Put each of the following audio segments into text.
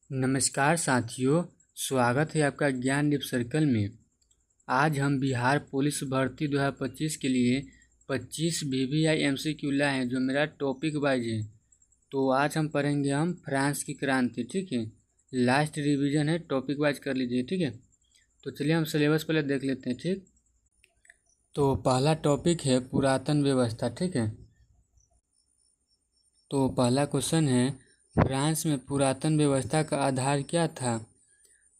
नमस्कार साथियों, स्वागत है आपका ज्ञान दीप सर्कल में। आज हम बिहार पुलिस भर्ती 2025 के लिए 25 VVI MCQ लाए हैं जो मेरा टॉपिक वाइज है। तो आज हम पढ़ेंगे फ्रांस की क्रांति। ठीक है, लास्ट रिवीजन है, टॉपिक वाइज कर लीजिए। ठीक है, तो चलिए हम सिलेबस पहले देख लेते हैं। ठीक, तो पहला टॉपिक है पुरातन व्यवस्था। ठीक है, तो पहला क्वेश्चन है फ्रांस में पुरातन व्यवस्था का आधार क्या था।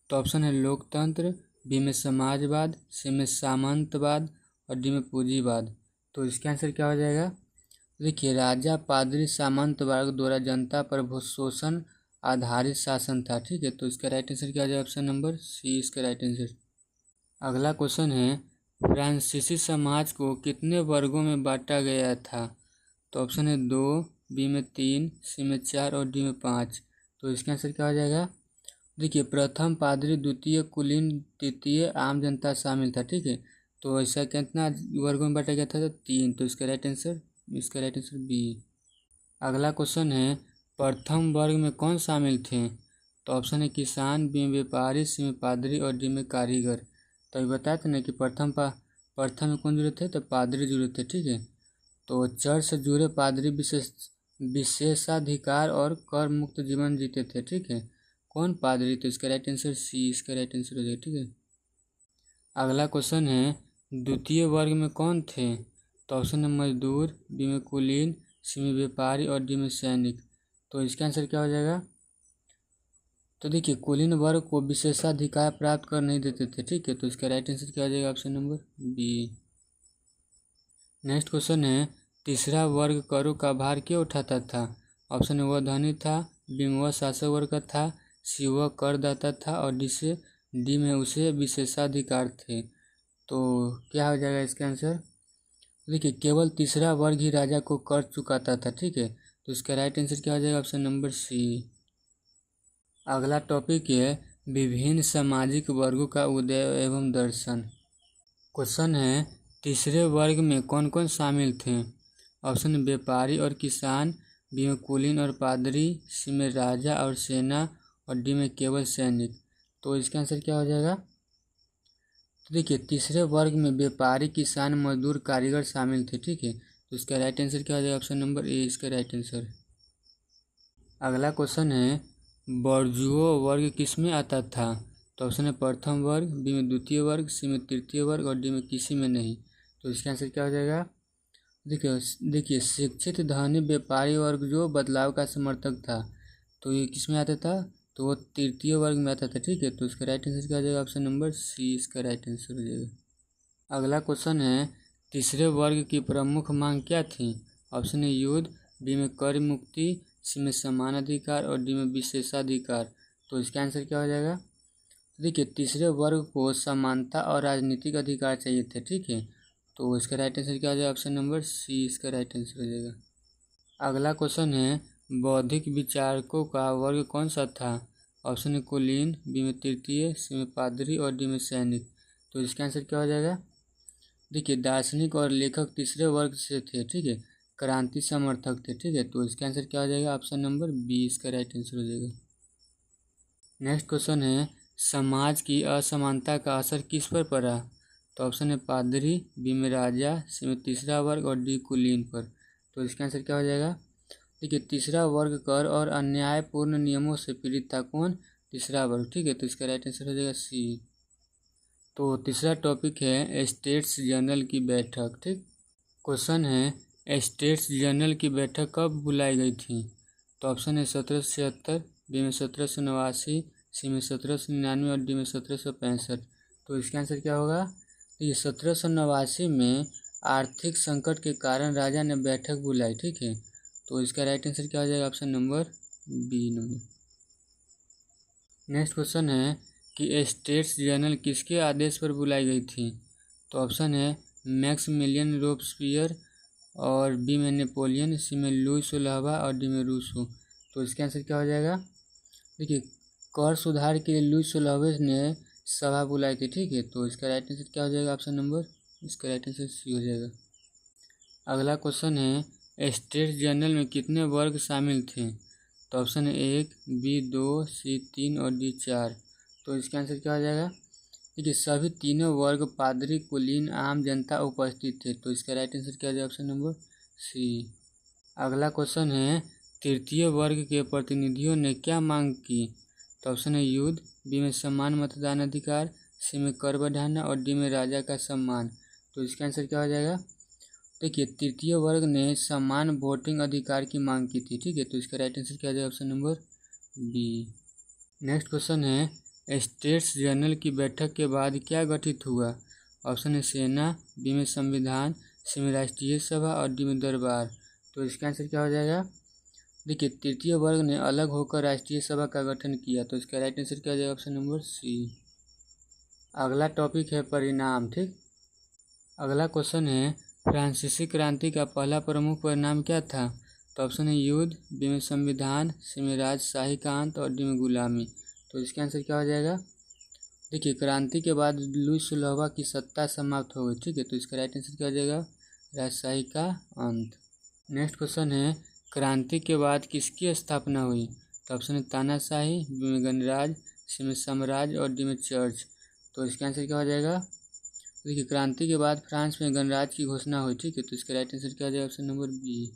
तो ऑप्शन है लोकतंत्र, बी में समाजवाद, सी में सामंतवाद और डी में पूंजीवाद। तो इसका आंसर क्या हो जाएगा? देखिए, राजा पादरी सामंत वर्ग द्वारा जनता पर शोषण आधारित शासन था। ठीक है, तो इसका राइट आंसर क्या हो जाएगा? ऑप्शन नंबर सी इसका राइट आंसर। अगला क्वेश्चन है फ्रांसीसी समाज को कितने वर्गों में बांटा गया था। तो ऑप्शन है 2, बी में 3, सी में 4 और डी में 5। तो इसका आंसर क्या हो जाएगा? देखिए, प्रथम पादरी, द्वितीय कुलीन, तृतीय आम जनता शामिल था। ठीक है, तो ऐसा कितना वर्गों में बांटा गया था? तो 3। तो इसका राइट आंसर बी। अगला क्वेश्चन है प्रथम वर्ग में कौन शामिल थे। तो ऑप्शन है किसान, बी में व्यापारी, सी में पादरी और डी में कारीगर। तो अभी बताए थे ना कि प्रथम में कौन जुड़े थे? तो पादरी जुड़े थे। ठीक है, तो चर्च से जुड़े पादरी विशेषाधिकार और कर मुक्त जीवन जीते थे। ठीक है, कौन? पादरी। तो इसका राइट आंसर सी इसका राइट आंसर हो जाएगा। ठीक है, अगला क्वेश्चन है द्वितीय वर्ग में कौन थे। तो ऑप्शन है मजदूर, बी में कुलीन, सी में व्यापारी और डी में सैनिक। तो इसका आंसर क्या हो जाएगा? तो देखिए, कुलीन वर्ग को विशेषाधिकार प्राप्त कर नहीं देते थे। ठीक है, तो इसका राइट आंसर क्या हो जाएगा? Option number B. Next question है तीसरा वर्ग करों का भार क्यों उठाता था। ऑप्शन है वह धनी था, बी में वह शासक वर्ग का था, सी वह करदाता था और डी में उसे विशेषाधिकार थे। तो क्या हो जाएगा इसका आंसर? देखिए, केवल तीसरा वर्ग ही राजा को कर चुकाता था। ठीक है, तो इसका राइट आंसर क्या हो जाएगा? Option number C. अगला टॉपिक है विभिन्न सामाजिक वर्गों का उदय एवं दर्शन। क्वेश्चन है तीसरे वर्ग में कौन कौन शामिल थे। ऑप्शन व्यापारी और किसान, बी में कुलीन और पादरी, सी में राजा और सेना और डी में केवल सैनिक। तो इसका आंसर क्या हो जाएगा? तो देखिए, तीसरे वर्ग में व्यापारी, किसान, मजदूर, कारीगर शामिल थे। ठीक है, तो इसका राइट आंसर क्या हो जाएगा? ऑप्शन नंबर ए इसका राइट आंसर। अगला क्वेश्चन है बर्जुओ वर्ग किस में आता था। तो ऑप्शन है प्रथम वर्ग, बी में द्वितीय वर्ग, सी में तृतीय वर्ग और डी में किसी में नहीं। तो इसका आंसर क्या हो जाएगा? देखिए शिक्षित धनी व्यापारी वर्ग जो बदलाव का समर्थक था, तो ये किस में आता था? तो वो तृतीय वर्ग में आता था। ठीक है, तो इसका राइट आंसर क्या हो जाएगा? ऑप्शन नंबर सी इसका राइट आंसर हो जाएगा। अगला क्वेश्चन है तीसरे वर्ग की प्रमुख मांग क्या थी। ऑप्शन है युद्ध, बी में कर मुक्ति, सी में समान अधिकार और डी में विशेषाधिकार। तो इसका आंसर क्या हो जाएगा? देखिए, तीसरे वर्ग को समानता और राजनीतिक अधिकार चाहिए थे। ठीक है, तो इसका राइट आंसर क्या हो जाएगा? ऑप्शन नंबर सी इसका राइट आंसर हो जाएगा। अगला क्वेश्चन है बौद्धिक विचारकों का वर्ग कौन सा था। ऑप्शन है कुलीन, बी में तृतीय, सी में पादरी और डी में सैनिक। तो इसका आंसर क्या हो जाएगा? देखिए, दार्शनिक और लेखक तीसरे वर्ग से थे। ठीक है, क्रांति समर्थक थे। ठीक है, तो इसका आंसर क्या हो जाएगा? ऑप्शन नंबर बी इसका राइट आंसर हो जाएगा। नेक्स्ट क्वेश्चन है समाज की असमानता का असर किस पर पड़ा। तो ऑप्शन है पादरी, बी में राजा, सी में तीसरा वर्ग और डी कुलीन पर। तो इसका आंसर क्या हो जाएगा? देखिए, तीसरा वर्ग कर और अन्यायपूर्ण नियमों से पीड़ित था। कौन? तीसरा वर्ग। ठीक है, तो इसका राइट आंसर हो जाएगा सी। तो तीसरा टॉपिक है स्टेट्स जनरल की बैठक। ठीक, क्वेश्चन है स्टेट्स जनरल की बैठक कब बुलाई गई थी। तो ऑप्शन है 1776, बी में 1789, सी में 1799 और डी में 1765। तो इसका आंसर क्या होगा? तो ये 1789 में आर्थिक संकट के कारण राजा ने बैठक बुलाई। ठीक है, तो इसका राइट आंसर क्या हो जाएगा? Option number B number. Next question है कि स्टेट्स जनरल किसके आदेश पर बुलाई गई थी। तो ऑप्शन है मैक्सिमिलियन रोबेस्पियर और बी में नेपोलियन, सी में लुई 16वां और डी में रूसो। तो इसका आंसर क्या हो जाएगा? देखिए, कर सुधार के लिए लुई 16वें ने सभा बुलाई थी। ठीक है, तो इसका राइट आंसर क्या हो जाएगा? ऑप्शन नंबर इसका राइट आंसर सी हो जाएगा। अगला क्वेश्चन है स्टेट्स जनरल में कितने वर्ग शामिल थे। तो ऑप्शन है 1, बी 2, सी 3 और डी 4। तो इसका आंसर क्या हो जाएगा? देखिए सभी तीनों वर्ग पादरी कुलीन आम जनता उपस्थित थे। तो इसका राइट आंसर क्या हो जाएगा? Option number C. अगला क्वेश्चन है तृतीय वर्ग के प्रतिनिधियों ने क्या मांग की? तो ऑप्शन है युद्ध, बी में समान मतदान अधिकार, सी में कर बढ़ाना और डी में राजा का सम्मान। तो इसका आंसर क्या हो जाएगा? देखिए तृतीय वर्ग ने समान वोटिंग अधिकार की मांग की थी, ठीक है। तो इसका राइट आंसर क्या हो जाएगा? Option number B. Next question है स्टेट्स जनरल की बैठक के बाद क्या गठित हुआ? ऑप्शन है सेना, बी में संविधान, सी में राष्ट्रीय सभा और डी में दरबार। तो इसका आंसर क्या हो जाएगा? देखिए तृतीय वर्ग ने अलग होकर राष्ट्रीय सभा का गठन किया। तो इसका राइट आंसर क्या हो जाएगा? Option number C. अगला टॉपिक है परिणाम, ठीक। अगला क्वेश्चन है फ्रांसीसी क्रांति का पहला प्रमुख परिणाम क्या था? तो ऑप्शन है युद्ध, बी में संविधान, सी में राजशाही का अंत और डी में गुलामी। तो इसका आंसर क्या हो जाएगा? देखिए क्रांति के बाद लुई 16वां की सत्ता समाप्त हो गई, ठीक है। तो इसका राइट आंसर क्या हो जाएगा? राजशाही का अंत। नेक्स्ट क्वेश्चन है क्रांति के बाद किसकी स्थापना हुई? तो ऑप्शन है तानाशाही, बी में गणराज्य, सी में साम्राज्य और डी में चर्च। तो इसका आंसर क्या हो जाएगा? देखिए क्रांति के बाद फ्रांस में गणराज्य की घोषणा हुई, ठीक है। तो इसका राइट आंसर क्या हो जाएगा? Option number B.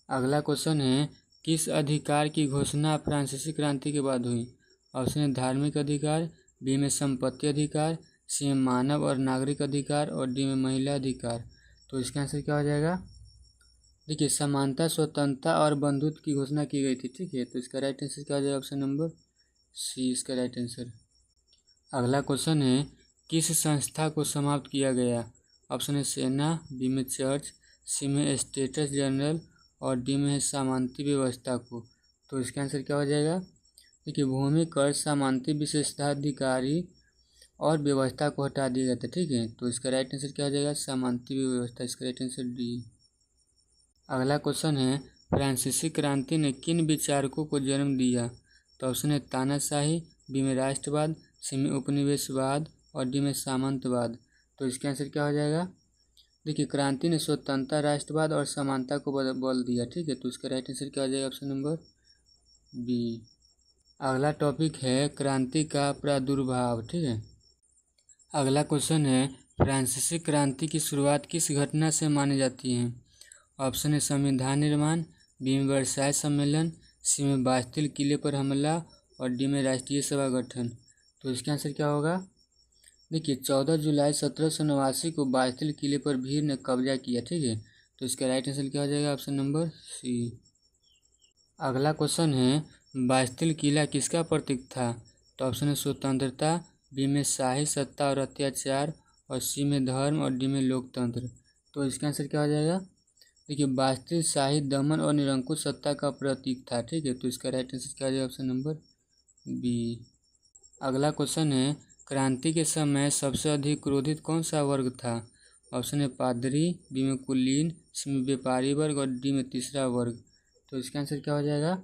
अगला क्वेश्चन है किस अधिकार की घोषणा फ्रांसीसी क्रांति के बाद हुई? ऑप्शन है धार्मिक अधिकार, बी में संपत्ति अधिकार, सी में मानव और नागरिक अधिकार और डी में महिला अधिकार। तो इसका आंसर क्या हो जाएगा? देखिए समानता, स्वतंत्रता और बंधुत्व की घोषणा की गई थी, ठीक है। तो इसका राइट आंसर क्या हो जाएगा? ऑप्शन नंबर सी इसका राइट आंसर। अगला क्वेश्चन है किस संस्था को समाप्त किया गया? ऑप्शन है सेना, बी में चर्च, सी में स्टेट्स जनरल और डी में है सामंती व्यवस्था को। तो इसका आंसर क्या हो जाएगा? देखिए भूमि कर, सामंती विशेषाधिकारी और व्यवस्था को हटा दिया गया था, ठीक है। तो इसका राइट आंसर क्या हो जाएगा? सामंती व्यवस्था। इसका राइट आंसर डी। अगला क्वेश्चन है फ्रांसीसी क्रांति ने किन विचारकों को जन्म दिया? तो ऑप्शन है तानाशाही, बी में राष्ट्रवाद, सी में उपनिवेशवाद और डी में सामंतवाद। तो इसका आंसर क्या हो जाएगा? देखिए क्रांति ने स्वतंत्रता, राष्ट्रवाद और समानता को बल दिया, ठीक है। तो इसका राइट आंसर क्या हो जाएगा? Option number B. अगला टॉपिक है क्रांति का प्रादुर्भाव, ठीक है। अगला क्वेश्चन है फ्रांसीसी क्रांति की शुरुआत किस घटना से मानी जाती है? ऑप्शन है संविधान निर्माण, बी में वर्साय सम्मेलन, सी में बास्तिल किले पर हमला और डी में राष्ट्रीय सभा गठन। तो इसका आंसर क्या होगा? देखिए 14 जुलाई 1789 को बास्तिल किले पर भीड़ ने कब्जा किया, ठीक है। तो इसका राइट आंसर क्या हो जाएगा? Option number C. अगला क्वेश्चन है बास्तिल किला किसका प्रतीक था? तो ऑप्शन है स्वतंत्रता, बी में शाही सत्ता और अत्याचार और सी में धर्म और डी में लोकतंत्र। तो इसका आंसर क्या हो जाएगा? देखिए बास्तिल शाही दमन और निरंकुश सत्ता का प्रतीक था, ठीक है। तो इसका राइट आंसर क्या हो जाएगा? Option number B. अगला क्वेश्चन है क्रांति के समय सबसे अधिक क्रोधित कौन सा वर्ग था? ऑप्शन है पादरी, बी में कुलीन, सी में व्यापारी वर्ग और डी में तीसरा वर्ग। तो इसका आंसर क्या हो जाएगा?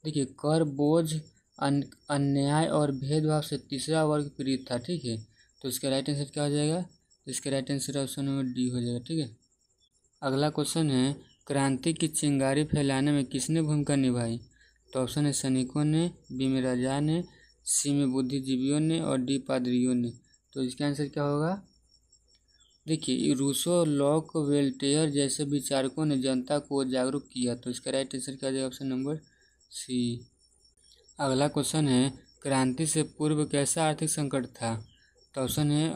देखिए कर बोझ, अन्याय और भेदभाव से तीसरा वर्ग पीड़ित था, ठीक है। तो इसका राइट आंसर क्या हो जाएगा? इसका right answer option number D हो जाएगा, ठीक है। अगला क्वेश्चन है क्रांति की चिंगारी फैलाने में किसने भूमिका निभाई? तो ऑप्शन है सैनिकों ने, बी में राजा ने, सी में बुद्धिजीवियों ने और डी पादरियों ने। तो इसका आंसर क्या होगा? देखिए रूसो, लॉक, वेल्टेयर जैसे विचारकों ने जनता को जागरूक किया। तो इसका राइट आंसर क्या हो जाएगा? Option number C. अगला क्वेश्चन है क्रांति से पूर्व कैसा आर्थिक संकट था? तो ऑप्शन है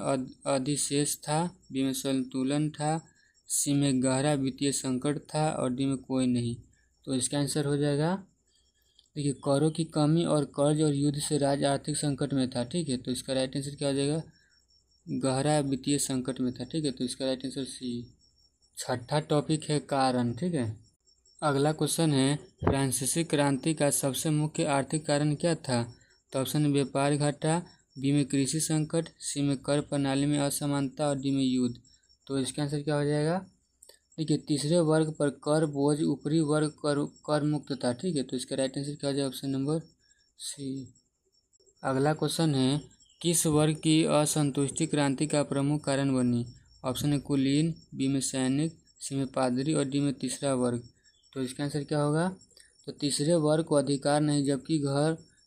अधिशेष था, बी में संतुलन था, सी में गहरा वित्तीय संकट था और डी में कोई नहीं। तो इसका आंसर हो जाएगा देखिए करों की कमी और कर्ज और युद्ध से राज्य आर्थिक संकट में था, ठीक है। तो इसका राइट आंसर क्या हो जाएगा? गहरा वित्तीय संकट में था, ठीक है। तो इसका राइट आंसर सी। छठा टॉपिक है कारण, ठीक है। अगला क्वेश्चन है फ्रांसीसी क्रांति का सबसे मुख्य आर्थिक कारण क्या था? तो ऑप्शन व्यापार घाटा, बी में कृषि संकट, सी में कर प्रणाली में असमानता और डी में युद्ध। तो इसका आंसर क्या हो जाएगा? देखिए तीसरे वर्ग पर कर बोझ, ऊपरी वर्ग कर मुक्त था, ठीक है। तो इसका राइट आंसर क्या हो जाएगा? Option number C. अगला क्वेश्चन है किस वर्ग की असंतुष्टि क्रांति का प्रमुख कारण बनी? ऑप्शन है कुलीन, बी में सैनिक, सी में पादरी और डी में तीसरा वर्ग। तो इसका आंसर क्या होगा? तो तीसरे वर्ग को अधिकार नहीं,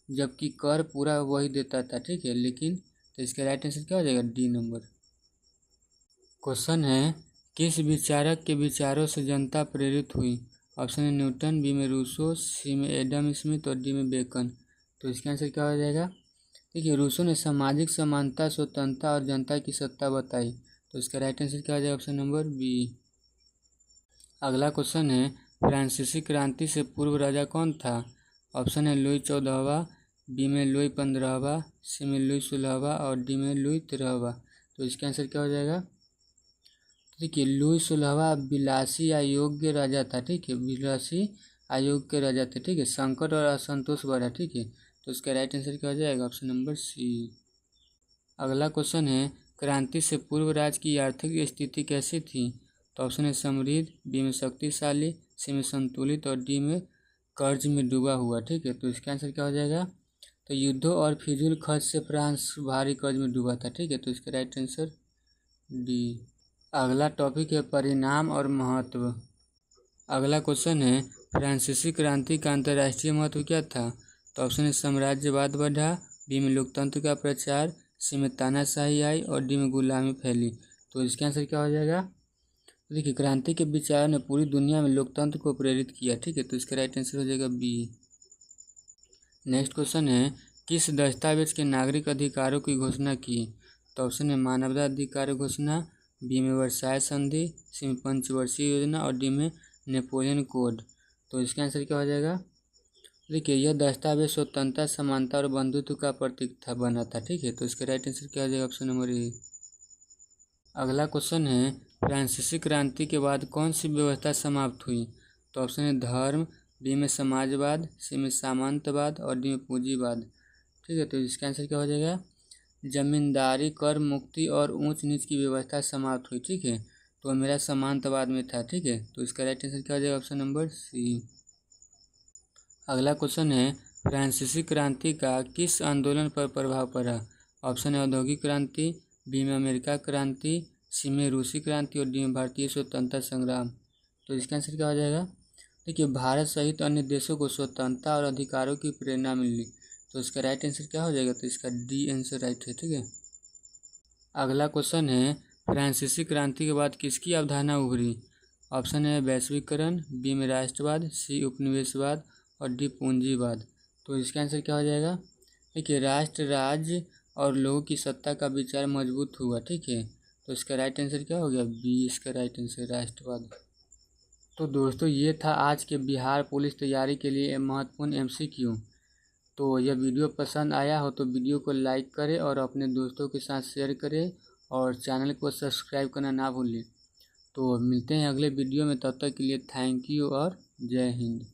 जबकि कर पूरा वही देता था, ठीक है। लेकिन तो इसका राइट आंसर क्या हो जाएगा, डी नंबर। क्वेश्चन है, किस विचारक के विचारों से जनता प्रेरित हुई? ऑप्शन है न्यूटन, बी में रूसो, सी में एडम स्मिथ और डी में बेकन। तो इसका आंसर क्या हो जाएगा? देखिए, रूसो ने सामाजिक समानता, स्वतंत्रता और जनता की सत्ता बताई। तो इसका राइट आंसर क्या हो जाएगा, ऑप्शन नंबर बी। अगला क्वेश्चन है, फ्रांसीसी क्रांति से पूर्व राजा कौन था? ऑप्शन है लुई 14वां, बी में लुई 15वां, सी में लुई 16वां और डी में लुई 13वां। तो इसका आंसर क्या हो जाएगा? देखिए, लुई 16वां विलासी अयोग्य राजा था, ठीक है, विलासी अयोग्य राजा थे, ठीक है, संकट और असंतोष बढ़ा, ठीक है। तो इसका राइट आंसर क्या हो जाएगा, ऑप्शन नंबर सी। अगला क्वेश्चन है, क्रांति से पूर्व राज्य की आर्थिक स्थिति कैसी थी? तो ऑप्शन है समृद्ध, बी में शक्तिशाली, सी में संतुलित और डी में कर्ज में डूबा हुआ, ठीक है। तो इसका आंसर क्या हो जाएगा? तो युद्धों और फिजूल खर्च से फ्रांस भारी कर्ज में डूबा था, ठीक है। तो इसका राइट आंसर डी। अगला टॉपिक है परिणाम और महत्व। अगला क्वेश्चन है, फ्रांसीसी क्रांति का अंतर्राष्ट्रीय महत्व क्या था? तो ऑप्शन है साम्राज्यवाद बढ़ा, बी में लोकतंत्र का प्रचार, सी में तानाशाही आई और डी में गुलामी फैली। तो इसका आंसर क्या हो जाएगा? देखिए, क्रांति के विचार ने पूरी दुनिया में लोकतंत्र को प्रेरित किया, ठीक है। तो इसका राइट आंसर हो जाएगा बी। नेक्स्ट क्वेश्चन है, किस दस्तावेज के नागरिक अधिकारों की घोषणा की? तो ऑप्शन है मानवाधिकार घोषणा, बी में वर्साय संधि, सी में पंचवर्षीय योजना और डी में नेपोलियन कोड। तो इसका आंसर क्या हो जाएगा? देखिए, यह दस्तावेज स्वतंत्रता, समानता और बंधुत्व का प्रतीक था, बना था, ठीक है। तो इसका राइट आंसर क्या हो जाएगा, ऑप्शन नंबर ए। अगला क्वेश्चन है, फ्रांसीसी क्रांति के बाद कौन सी व्यवस्था समाप्त हुई? तो ऑप्शन है धर्म, बी में समाजवाद, सी में सामंतवाद और डी में पूंजीवाद, ठीक है। तो इसका आंसर क्या हो जाएगा? जमींदारी, कर मुक्ति और ऊंच नीच की व्यवस्था समाप्त हुई, ठीक है। तो मेरा सामंतवाद में था, ठीक है। तो इसका राइट आंसर क्या हो जाएगा, ऑप्शन नंबर सी। अगला क्वेश्चन है, फ्रांसीसी क्रांति का किस आंदोलन पर प्रभाव पड़ा? ऑप्शन है औद्योगिक क्रांति, बी में अमेरिका क्रांति, सी में रूसी क्रांति और डी में भारतीय स्वतंत्रता संग्राम। तो इसका आंसर क्या हो जाएगा? देखिए, भारत सहित अन्य देशों को स्वतंत्रता और अधिकारों की प्रेरणा मिली। तो इसका राइट आंसर क्या हो जाएगा? तो इसका डी आंसर राइट है, ठीक है। अगला क्वेश्चन है, फ्रांसीसी क्रांति के बाद किसकी अवधारणा उभरी? ऑप्शन है वैश्वीकरण, बी में राष्ट्रवाद, सी उपनिवेशवाद और डी पूंजीवाद। तो इसका आंसर क्या हो जाएगा? देखिए, राष्ट्र, राज्य और लोगों की सत्ता का विचार मजबूत हुआ, ठीक है। तो इसका राइट आंसर क्या हो गया? बी इसका राइट आंसर, राष्ट्रवाद। तो दोस्तों, ये था आज के बिहार पुलिस तैयारी के लिए महत्वपूर्ण एमसीक्यू। तो यह वीडियो पसंद आया हो तो वीडियो को लाइक करें और अपने दोस्तों के साथ शेयर करें और चैनल को सब्सक्राइब करना ना भूलें। तो मिलते हैं अगले वीडियो में, तब तक के लिए थैंक यू और जय हिंद।